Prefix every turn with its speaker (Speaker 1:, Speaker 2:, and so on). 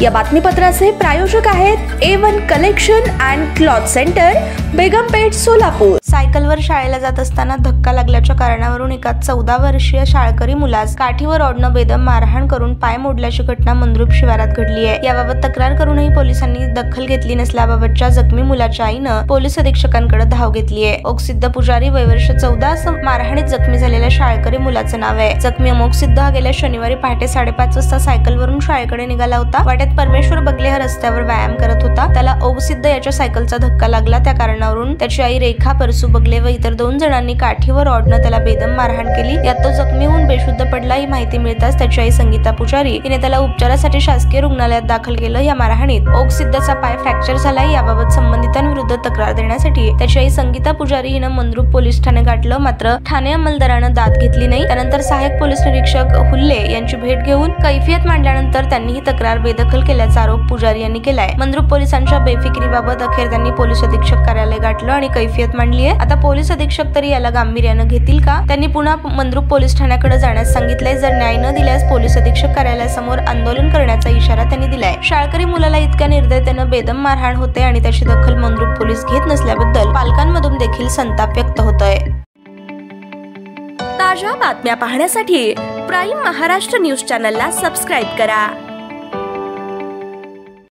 Speaker 1: या बातमीपत्राचे प्रायोजक आहेत A1 collection and cloth centre, Begampeth, Solapur.
Speaker 2: सायकलवर शाळेला जात असताना धक्का लागल्याच्या कारणावरून एका 14 वर्षीय शाळकरी मुलास काठीवर ओढणं, बेदम मारहाण करून पाय मोडल्याची घटना मंद्रुप शिवारात घडली आहे। याबाबत तक्रार करूनही पोलिसांनी दखल घेतली नसल्याबाबतच्या जखमी मुलाच्या आईनं पोलीस अधीक्षकांकडे धाव घेतली आहे। ओकसिद्ध पुजारी वय वर्ष 14 मारहाणीत जखमी झालेल्या शाळकरी मुलाचं नाव आहे। जखमी अमोकसिद्ध हा गेल्या शनिवारी पहाटे 5:30 वाजता सायकलवरून शाळेकडे निघाला होता। वाटेत परमेश्वर बगले हा रस्त्यावर व्यायाम करत होता। त्याला ओकसिद्ध याच्या सायकलचा धक्का लागला। त्या कारणावरून त्याची आई रेखा परसू बगले व इतर 2 जणांनी काठीवर ओढणं त्याला बेदम मारहाण केली। यात तो जखमी होऊन बेशुद्ध पडला। ही माहिती मिळताच त्याची आई संगीता पुजारी हिने त्याला उपचारासाठी शासकीय रुग्णालयात दाखल केलं। या मारहाणीत ओकसिद्धचा पाय फ्रॅक्चर झालाय। याबाबत संबंधितांविरुद्ध तक्रार देण्यासाठी त्याची आई संगीता पुजारी हिने मंद्रुप पोलीस ठाणे गाठलं, मात्र ठाणे अंमलदारानं दाद घेतली नाही। त्यानंतर सहाय्यक पोलीस निरीक्षक हुल्ले यांची भेट घेऊन कैफियत मांडल्यानंतर त्यांनी ही तक्रार बेदखल केल्याचा आरोप पुजारी यांनी केलाय। मंद्रुप पोलिसांच्या बेफिकिरीबाबत अखेर त्यांनी पोलीस अधीक्षक कार्यालय गाठलं आणि कैफियत मांडली आहे। आता पोलीस अधीक्षक तरी याला गांभीर्यानं घेतील का? त्यांनी पुन्हा मंद्रुप पोलीस ठाण्याकडे जाण्यास सांगितलंय। जर न्याय न दिल्यास पोलीस अधीक्षक कार्यालयासमोर आंदोलन करण्याचा इशारा त्यांनी दिलाय। शाळकरी मुलाला इतक्या निर्दयतेनं बेदम मारहाण होते आणि त्याची दखल मंद्रुप पोलीस घेत नसल्याबद्दल पालकांमधून देखील संताप व्यक्त होतोय।
Speaker 1: ताज्या बातम्या पाहण्यासाठी प्राईम महाराष्ट्र न्यूज चॅनलला सबस्क्राईब करा।